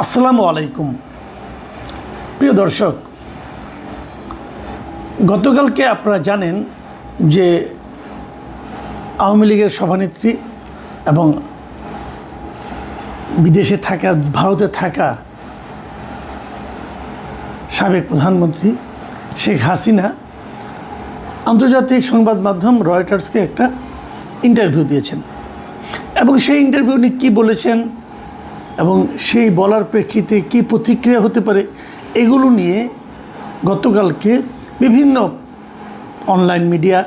আসসালামু আলাইকুম প্রিয় দর্শক, গতকালকে আপনারা জানেন যে আওয়ামী লীগের সভানেত্রী এবং বিদেশে থাকা, ভারতে থাকা সাবেক প্রধানমন্ত্রী শেখ হাসিনা আন্তর্জাতিক সংবাদ মাধ্যম রয়টার্সকে একটা ইন্টারভিউ দিয়েছেন এবং সেই ইন্টারভিউ নিয়ে কী বলেছেন এবং সেই বলার প্রেক্ষিতে কী প্রতিক্রিয়া হতে পারে এগুলো নিয়ে গতকালকে বিভিন্ন অনলাইন মিডিয়া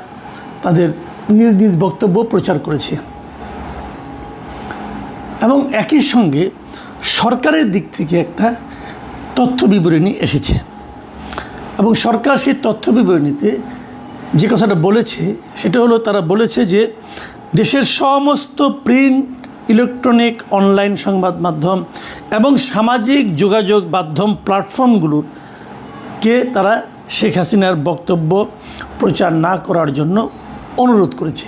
তাদের নিজ নিজ বক্তব্য প্রচার করেছে এবং একই সঙ্গে সরকারের দিক থেকে একটা তথ্য বিবরণী এসেছে এবং সরকার সেই তথ্য বিবরণীতে যে কথাটা বলেছে সেটা হলো, তারা বলেছে যে দেশের সমস্ত প্রিন্ট, ইলেকট্রনিক, অনলাইন সংবাদ মাধ্যম এবং সামাজিক যোগাযোগ মাধ্যম প্ল্যাটফর্মগুলোকে তারা শেখ হাসিনার বক্তব্য প্রচার না করার জন্য অনুরোধ করেছে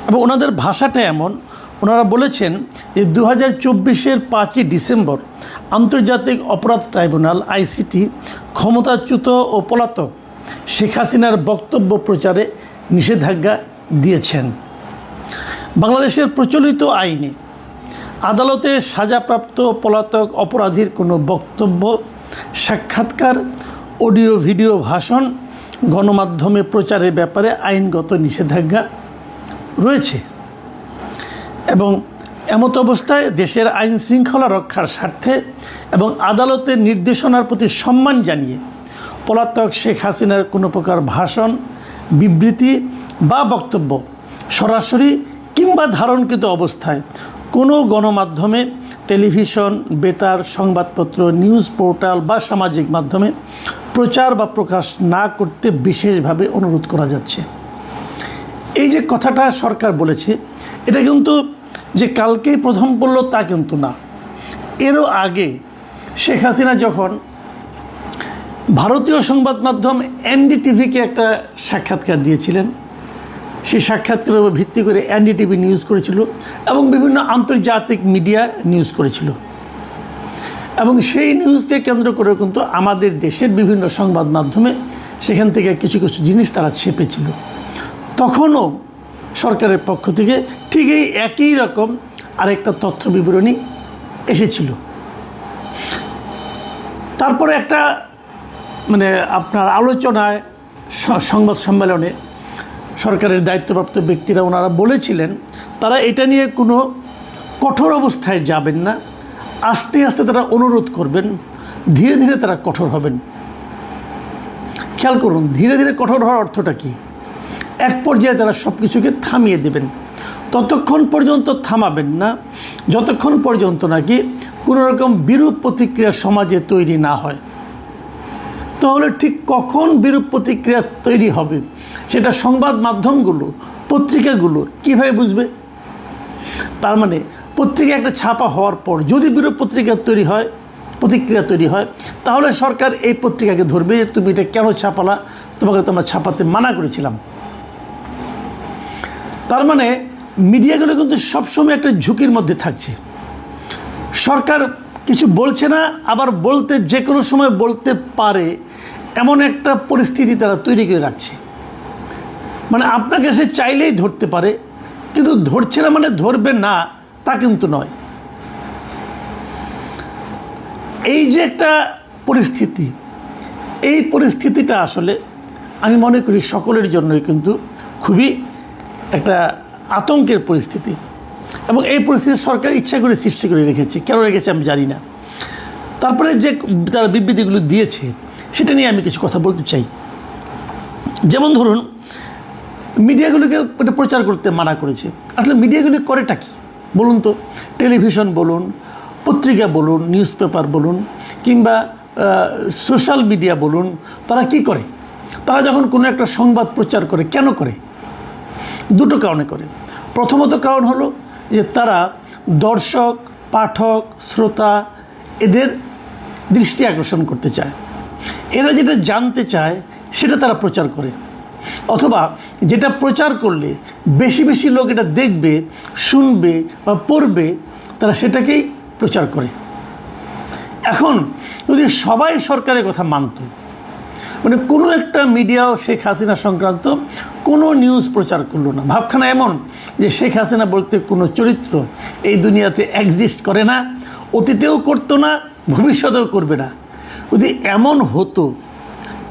এবং ওনাদের ভাষাটা এমন, ওনারা বলেছেন যে 2024-এর 5ই ডিসেম্বর আন্তর্জাতিক অপরাধ ট্রাইব্যুনাল আইসিটি ক্ষমতাচ্যুত ও পলাতক শেখ হাসিনার বক্তব্য প্রচারে নিষেধাজ্ঞা দিয়েছেন। বাংলাদেশের প্রচলিত আইনে আদালতে সাজাপ্রাপ্ত পলাতক অপরাধীর কোনো বক্তব্য, সাক্ষাৎকার, অডিও ভিডিও ভাষণ গণমাধ্যমে প্রচারের ব্যাপারে আইনগত নিষেধাজ্ঞা রয়েছে এবং এমত অবস্থায় দেশের আইন শৃঙ্খলা রক্ষার স্বার্থে এবং আদালতের নির্দেশনার প্রতি সম্মান জানিয়ে পলাতক শেখ হাসিনার কোনো প্রকার ভাষণ, বিবৃতি বা বক্তব্য সরাসরি কিংবা ধারণকৃত অবস্থায় কোনো গণমাধ্যমে, টেলিভিশন, বেতার, সংবাদপত্র, নিউজ পোর্টাল বা সামাজিক মাধ্যমে প্রচার বা প্রকাশ না করতে বিশেষভাবে অনুরোধ করা যাচ্ছে। এই যে কথাটা সরকার বলেছে, এটা কিন্তু যে কালকেই প্রথম বলল তা কিন্তু না। এরও আগে শেখ হাসিনা যখন ভারতীয় সংবাদ মাধ্যম এনডিটিভিকে একটা সাক্ষাৎকার দিয়েছিলেন, সেই সাক্ষাৎকারের উপর ভিত্তি করে এনডিটিভি নিউজ করেছিল এবং বিভিন্ন আন্তর্জাতিক মিডিয়া নিউজ করেছিল এবং সেই নিউজকে কেন্দ্র করে কিন্তু আমাদের দেশের বিভিন্ন সংবাদ মাধ্যমে সেখান থেকে কিছু কিছু জিনিস তারা ছেপেছিল। তখনও সরকারের পক্ষ থেকে ঠিক এই একই রকম আরেকটা তথ্য বিবরণী এসেছিল। তারপরে একটা আপনার আলোচনায়, সংবাদ সম্মেলনে সরকারের দায়িত্বপ্রাপ্ত ব্যক্তিরা ওনারা বলেছিলেন তারা এটা নিয়ে কোনো কঠোর অবস্থায় যাবেন না, আস্তে আস্তে তারা অনুরোধ করবেন, ধীরে ধীরে তারা কঠোর হবেন। খেয়াল করুন, ধীরে ধীরে কঠোর হওয়ার অর্থটা কী? এক পর্যায়ে তারা সব কিছুকে থামিয়ে দেবেন। ততক্ষণ পর্যন্ত থামাবেন না যতক্ষণ পর্যন্ত নাকি কোনো রকম বিরূপ প্রতিক্রিয়া সমাজে তৈরি না হয়। তাহলে ঠিক কখন বিরূপ প্রতিক্রিয়া তৈরি হবে সেটা সংবাদ মাধ্যমগুলো, পত্রিকাগুলো কীভাবে বুঝবে? তার মানে পত্রিকা একটা ছাপা হওয়ার পর যদি বিরূপ প্রতিক্রিয়া তৈরি হয় তাহলে সরকার এই পত্রিকাকে ধরবে, তুমি এটা কেন ছাপালা, তোমাকে তো আমরা ছাপাতে মানা করেছিলাম। তার মানে মিডিয়াগুলো কিন্তু সবসময় একটা ঝুঁকির মধ্যে থাকছে। সরকার কিছু বলছে না, আবার বলতে যে কোনো সময় বলতে পারে এমন একটা পরিস্থিতি তারা তৈরি করে রাখছে। মানে আপনাকে সে চাইলেই ধরতে পারে, কিন্তু ধরছে না মানে ধরবে না তা কিন্তু নয়। এই যে একটা পরিস্থিতি, এই পরিস্থিতিটা আসলে আমি মনে করি সকলের জন্যই কিন্তু খুবই একটা আতঙ্কের পরিস্থিতি এবং এই পরিস্থিতি সরকার ইচ্ছা করে সৃষ্টি করে রেখেছে। কেন রেখেছে আমি জানি না। তারপরে যে তারা বিবৃতিগুলো দিয়েছে সেটা নিয়ে আমি কিছু কথা বলতে চাই। যেমন ধরুন, মিডিয়াগুলোকে এটা প্রচার করতে মানা করেছে। আসলে মিডিয়াগুলি করেটা কি বলুন তো? টেলিভিশন বলুন, পত্রিকা বলুন, নিউজ পেপার বলুন কিংবা সোশ্যাল মিডিয়া বলুন, তারা কি করে? তারা যখন কোনো একটা সংবাদ প্রচার করে, কেন করে? দুটো কারণে করে। প্রথমত কারণ হলো যে তারা দর্শক, পাঠক, শ্রোতা এদের দৃষ্টি আকর্ষণ করতে চায়। এরা যেটা জানতে চায় সেটা তারা প্রচার করে, অথবা যেটা প্রচার করলে বেশি বেশি লোক এটা দেখবে, শুনবে বা পড়বে, তারা সেটাকেই প্রচার করে। এখন যদি সবাই সরকারের কথা মানত, মানে কোনো একটা মিডিয়াও শেখ হাসিনা সংক্রান্ত কোনো নিউজ প্রচার করলো না, ভাবখানা এমন যে শেখ হাসিনা বলতে কোনো চরিত্র এই দুনিয়াতে এক্সিস্ট করে না, অতীতেও করতো না, ভবিষ্যতেও করবে না, যদি এমন হতো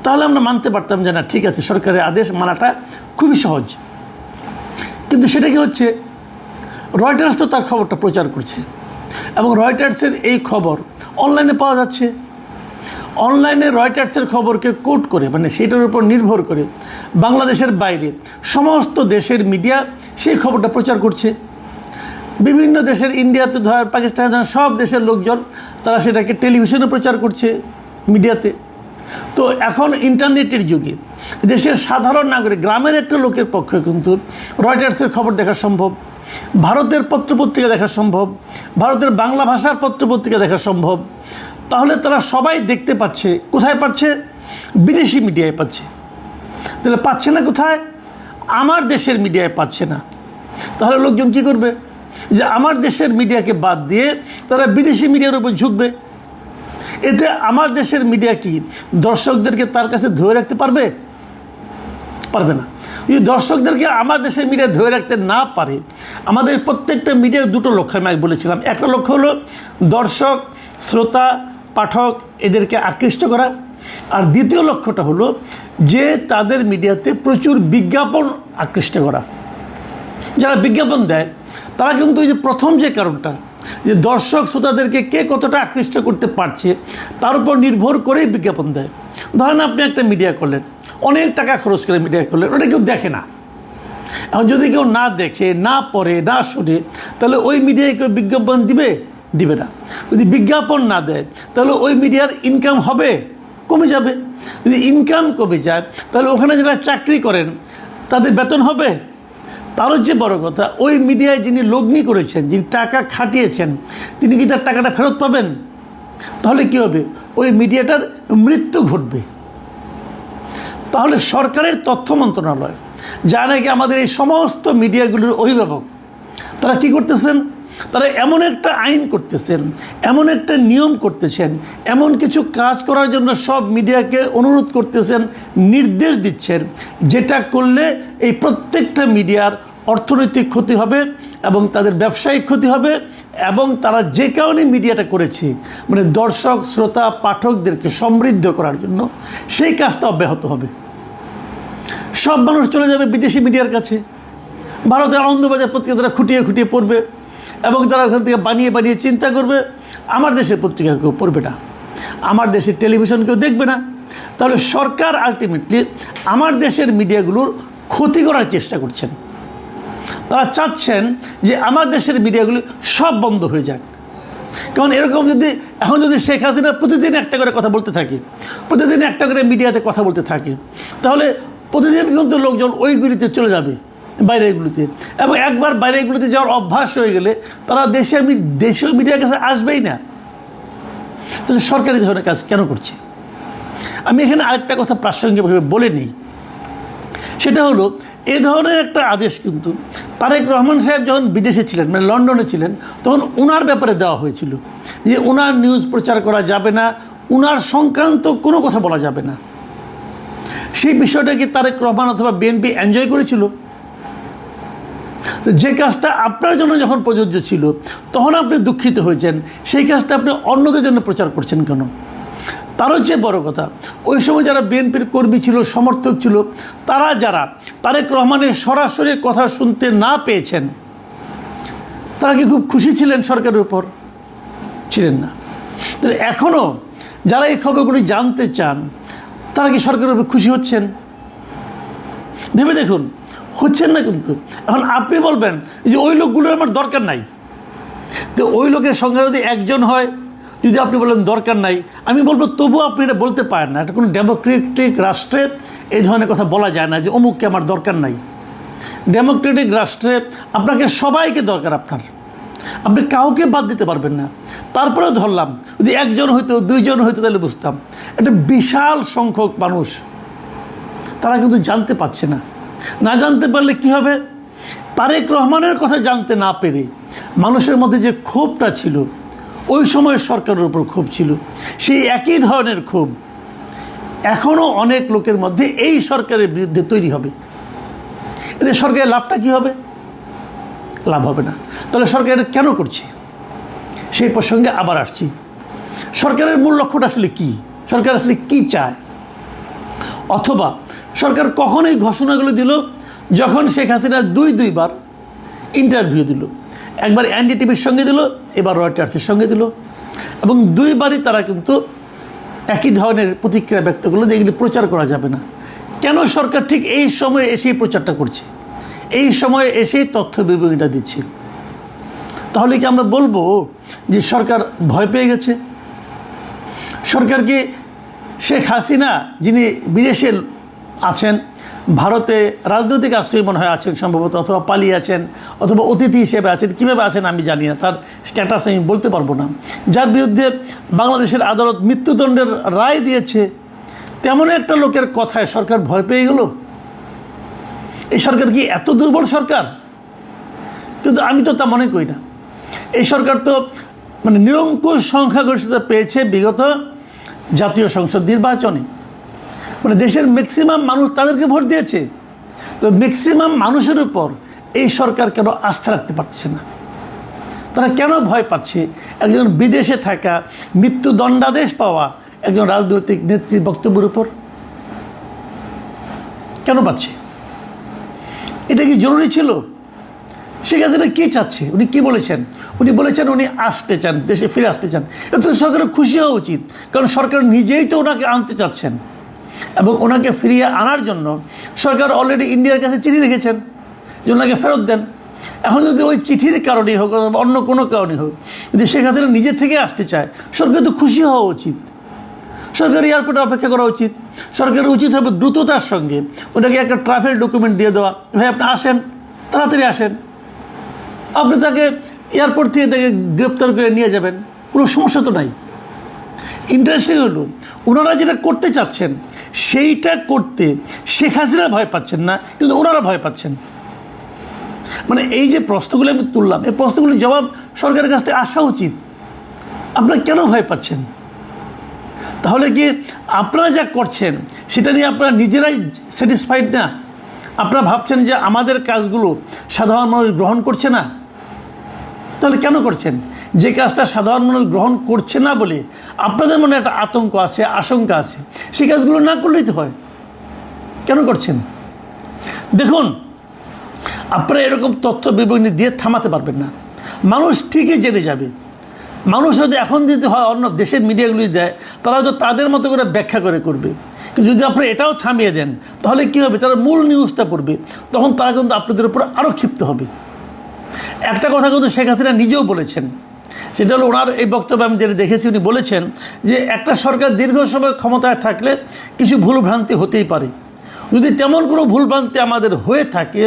তাহলে আমরা মানতে পারতাম যে না ঠিক আছে, সরকারের আদেশ মানাটা খুবই সহজ। কিন্তু সেটা কি হচ্ছে, রয়টার্স তো তার খবরটা প্রচার করছে এবং রয়টার্সের এই খবর অনলাইনে পাওয়া যাচ্ছে। অনলাইনে রয়টার্সের খবরকে কোট করে, মানে সেটার উপর নির্ভর করে বাংলাদেশের বাইরে সমস্ত দেশের মিডিয়া সেই খবরটা প্রচার করছে। বিভিন্ন দেশের, ইন্ডিয়াতে ধর, পাকিস্তানে ধর, সব দেশের লোকজন তারা সেটাকে টেলিভিশনে প্রচার করছে, মিডিয়াতে। তো এখন ইন্টারনেটের যুগে দেশের সাধারণ নাগরিক, গ্রামের একটা লোকের পক্ষে কিন্তু রয়টার্সের খবর দেখা সম্ভব, ভারতের পত্রপত্রিকা দেখা সম্ভব, ভারতের বাংলা ভাষার পত্রপত্রিকা দেখা সম্ভব। তাহলে তারা সবাই দেখতে পাচ্ছে, কোথায় পাচ্ছে? বিদেশি মিডিয়ায় পাচ্ছে। তাহলে পাচ্ছে না কোথায়? আমার দেশের মিডিয়ায় পাচ্ছে না। তাহলে লোকজন কী করবে? যে আমার দেশের মিডিয়াকে বাদ দিয়ে তারা বিদেশি মিডিয়ার উপর ঝুঁকবে। এতে আমার দেশের মিডিয়া কি দর্শকদেরকে তার কাছে ধরে রাখতে পারবে? পারবে না। যদি দর্শকদেরকে আমার দেশের মিডিয়া ধরে রাখতে না পারে, আমাদের প্রত্যেকটা মিডিয়ার দুটো লক্ষ্য আমি বলেছিলাম। একটা লক্ষ্য হলো দর্শক, শ্রোতা, পাঠক এদেরকে আকৃষ্ট করা, আর দ্বিতীয় লক্ষ্যটা হলো যে তাদের মিডিয়াতে প্রচুর বিজ্ঞাপন আকৃষ্ট করা। যারা বিজ্ঞাপন দেয় তারা কিন্তু এই যে প্রথম যে কারণটা, যে দর্শক শ্রোতাদেরকে কে কতটা আকৃষ্ট করতে পারছে তার উপর নির্ভর করেই বিজ্ঞাপন দেয়। ধরেন আপনি একটা মিডিয়া করলেন, অনেক টাকা খরচ করে মিডিয়া করলেন, ওটা কেউ দেখে না। এখন যদি কেউ না দেখে, না পড়ে, না শুনে, তাহলে ওই মিডিয়ায় কেউ বিজ্ঞাপন দিবে? দিবে না। যদি বিজ্ঞাপন না দেয় তাহলে ওই মিডিয়ার ইনকাম হবে? কমে যাবে। যদি ইনকাম কমে যায় তাহলে ওখানে যারা চাকরি করেন তাদের বেতন হবে? তারও যে বড় কথা, ওই মিডিয়ায় যিনি লগ্নি করেছেন, যিনি টাকা খাটিয়েছেন, তিনি কি তার টাকাটা ফেরত পাবেন? তাহলে কী হবে? ওই মিডিয়াটার মৃত্যু ঘটবে। তাহলে সরকারের তথ্য মন্ত্রণালয়, যা নাকি আমাদের এই সমস্ত মিডিয়াগুলোর অভিভাবক, তারা কি করতেছেন? তারা এমন একটা আইন করতেছেন, এমন একটা নিয়ম করতেছেন, এমন কিছু কাজ করার জন্য সব মিডিয়াকে অনুরোধ করতেছেন, নির্দেশ দিচ্ছেন, যেটা করলে এই প্রত্যেকটা মিডিয়ার অর্থনৈতিক ক্ষতি হবে এবং তাদের ব্যবসায়িক ক্ষতি হবে, এবং তারা যে কারণে মিডিয়াটা করেছে, মানে দর্শক, শ্রোতা, পাঠকদেরকে সমৃদ্ধ করার জন্য, সেই কাজটা অব্যাহত হবে। সব মানুষ চলে যাবে বিদেশি মিডিয়ার কাছে। ভারতের আনন্দবাজার পত্রিকা তারা খুঁটিয়ে খুঁটিয়ে পড়বে এবং তারা ওখান থেকে বানিয়ে বানিয়ে চিন্তা করবে। আমার দেশের পত্রিকা কেউ পড়বে না, আমার দেশের টেলিভিশন কেউ দেখবে না। তাহলে সরকার আলটিমেটলি আমার দেশের মিডিয়াগুলোর ক্ষতি করার চেষ্টা করছেন। তারা চাচ্ছেন যে আমার দেশের মিডিয়াগুলি সব বন্ধ হয়ে যাক। কারণ এরকম যদি এখন যদি শেখ হাসিনা প্রতিদিন একটা করে কথা বলতে থাকে, প্রতিদিন একটা করে মিডিয়াতে কথা বলতে থাকে, তাহলে প্রতিদিন কিন্তু লোকজন ওইগুলিতে চলে যাবে, বাইরেগুলিতে। এবং একবার বাইরেগুলিতে যাওয়ার অভ্যাস হয়ে গেলে তারা দেশীয় মিডিয়ার কাছে আসবেই না। তাহলে সরকারি ধরনের কাজ কেন করছে? আমি এখানে আরেকটা কথা প্রাসঙ্গিকভাবে বলে নিই, সেটা হলো এ ধরনের একটা আদেশ কিন্তু তারেক রহমান সাহেব যখন বিদেশে ছিলেন, মানে লন্ডনে ছিলেন, তখন ওনার ব্যাপারে দেওয়া হয়েছিল যে ওনার নিউজ প্রচার করা যাবে না, ওনার সংক্রান্ত কোনো কথা বলা যাবে না। সেই বিষয়টা কি তারেক রহমান অথবা বিএনপি এনজয় করেছিল? তো যে কাজটা আপনার জন্য যখন প্রযোজ্য ছিল তখন আপনি দুঃখিত হয়েছেন, সেই কাজটা আপনি অন্যদের জন্য প্রচার করছেন কেন? তারও চেয়ে বড় কথা, ওই সময় যারা বিএনপির কর্মী ছিল, সমর্থক ছিল, তারা যারা তারেক রহমানের সরাসরি কথা শুনতে না পেয়েছেন, তারা কি খুব খুশি ছিলেন সরকারের উপর? ছিলেন না। তাহলে এখনও যারা এই খবরগুলি জানতে চান, তারা কি সরকারের উপর খুশি হচ্ছেন? ভেবে দেখুন, হচ্ছেন না। কিন্তু এখন আপনি বলবেন যে ওই লোকগুলোর আমার দরকার নাই। তো ওই লোকের সংখ্যা যদি একজন হয়, যদি আপনি বলেন দরকার নাই, আমি বলবো তবুও আপনি এটা বলতে পারেন না। এটা কোনো ডেমোক্রেটিক রাষ্ট্রে এই ধরনের কথা বলা যায় না যে অমুককে আমার দরকার নাই। ডেমোক্রেটিক রাষ্ট্রে আপনাকে সবাইকে দরকার, আপনি কাউকে বাদ দিতে পারবেন না। তারপরেও ধরলাম যদি একজন হইতো, দুইজন হইতো, তাহলে বুঝতাম। একটা বিশাল সংখ্যক মানুষ তারা কিন্তু জানতে পারছে না। না জানতে পারলে কি হবে? তারেক রহমানের কথা জানতে না পেরে মানুষের মধ্যে যে ক্ষোভটা ছিল, ওই সময় সরকারের উপর ক্ষোভ ছিল, সেই একই ধরনের ক্ষোভ এখনও অনেক লোকের মধ্যে এই সরকারের বিরুদ্ধে তৈরি হবে। এতে সরকারের লাভটা কী হবে? লাভ হবে না। তাহলে সরকার এটা কেন করছে? সেই প্রসঙ্গে আবার আসছি। সরকারের মূল লক্ষ্যটা আসলে কী? সরকার আসলে কী চায়? অথবা সরকার কখন এই ঘোষণাগুলো দিল? যখন শেখ হাসিনা দুইবার ইন্টারভিউ দিল। একবার এনডিটিভির সঙ্গে দিল, এবার রয়টার্সের সঙ্গে দিল, এবং দুইবারই তারা কিন্তু একই ধরনের প্রতিক্রিয়া ব্যক্ত করলো যে এগুলি প্রচার করা যাবে না। কেন সরকার ঠিক এই সময়ে এসেই প্রচারটা করছে, এই সময়ে এসেই তথ্য বিবরণীটা দিচ্ছে? তাহলে কি আমরা বলবো যে সরকার ভয় পেয়ে গেছে? সরকারকে শেখ হাসিনা, যিনি বিদেশে আছেন, ভারতে রাজনৈতিক আশ্রয় মনে হয় আছেন সম্ভবত, অথবা পালিয়ে আছেন, অথবা অতিথি হিসেবে আছেন, কীভাবে আছেন আমি জানি না, তার স্ট্যাটাস আমি বলতে পারবো না, যার বিরুদ্ধে বাংলাদেশের আদালত মৃত্যুদণ্ডের রায় দিয়েছে, তেমন একটা লোকের কথায় সরকার ভয় পেয়ে গেল? এই সরকার কি এত দুর্বল সরকার? কিন্তু আমি তো তা মনে করি না। এই সরকার তো নিরঙ্কুশ সংখ্যাগরিষ্ঠতা পেয়েছে বিগত জাতীয় সংসদ নির্বাচনে। দেশের ম্যাক্সিমাম মানুষ তাদেরকে ভোট দিয়েছে। তো ম্যাক্সিমাম মানুষের উপর এই সরকার কেন আস্থা রাখতে পারছে না? তারা কেন ভয় পাচ্ছে একজন বিদেশে থাকা, মৃত্যুদণ্ডাদেশ পাওয়া একজন রাজনৈতিক নেত্রীর বক্তব্যের উপর? কেন পাচ্ছে? এটা কি জরুরি ছিল? শেখ হাসিনা কী চাচ্ছে? উনি কী বলেছেন? উনি বলেছেন উনি আসতে চান, দেশে ফিরে আসতে চান। এটা তো সরকারের খুশি হওয়া উচিত, কারণ সরকার নিজেই তো ওনাকে আনতে চাচ্ছেন, এবং ওনাকে ফিরিয়ে আনার জন্য সরকার অলরেডি ইন্ডিয়ার কাছে চিঠি লিখেছেন যে ওনাকে ফেরত দেন। এখন যদি ওই চিঠির কারণেই হোক অথবা অন্য কোনো কারণে হোক, যদি শেখ হাসিনা নিজে থেকে আসতে চায়, সরকার তো খুশি হওয়া উচিত। সরকার এয়ারপোর্টে অপেক্ষা করা উচিত। সরকারের উচিত হবে দ্রুততার সঙ্গে ওনাকে একটা ট্রাভেল ডকুমেন্ট দিয়ে দেওয়া, ভাই আপনি আসেন, তাড়াতাড়ি আসেন, আপনি তাকে এয়ারপোর্ট থেকে তাকে গ্রেপ্তার করে নিয়ে যাবেন, কোনো সমস্যা তো নাই। ইন্টারেস্টিং হলো ওনারা যেটা করতে চাচ্ছেন সেইটা করতে শেখ হাসিনা ভয় পাচ্ছেন না, কিন্তু ওনারা ভয় পাচ্ছেন। এই যে প্রশ্নগুলো আমি তুললাম, এই প্রশ্নগুলির জবাব সরকারের কাছ থেকে আসা উচিত। আপনারা কেন ভয় পাচ্ছেন? তাহলে কি আপনারা যা করছেন সেটা নিয়ে আপনারা নিজেরাই স্যাটিসফাইড না? আপনারা ভাবছেন যে আমাদের কাজগুলো সাধারণ মানুষ গ্রহণ করছে না? তাহলে কেন করছেন? যে কাজটা সাধারণ মানুষ গ্রহণ করছে না বলে আপনাদের মনে একটা আতঙ্ক আছে, আশঙ্কা আছে, সেই কাজগুলো না করলেই তো হয়। কেন করছেন? দেখুন, আপনারা এরকম তথ্য বিবরণী দিয়ে থামাতে পারবেন না। মানুষ ঠিকই জেনে যাবে। মানুষ হয়তো এখন যদি হয় অন্য দেশের মিডিয়াগুলি দেয়, তারা হয়তো তাদের মতো করে ব্যাখ্যা করে করবে। কিন্তু যদি আপনারা এটাও থামিয়ে দেন, তাহলে কী হবে? তারা মূল নিউজটা পড়বে, তখন তারা কিন্তু আপনাদের উপর আরও ক্ষিপ্ত হবে। একটা কথা কিন্তু শেখ হাসিনা নিজেও বলেছেন, সেটা হলো ওনার এই বক্তব্য আমি যেটা দেখেছি, উনি বলেছেন যে একটা সরকার দীর্ঘ সময় ক্ষমতায় থাকলে কিছু ভুলভ্রান্তি হতেই পারে। যদি তেমন কোনো ভুলভ্রান্তি আমাদের হয়ে থাকে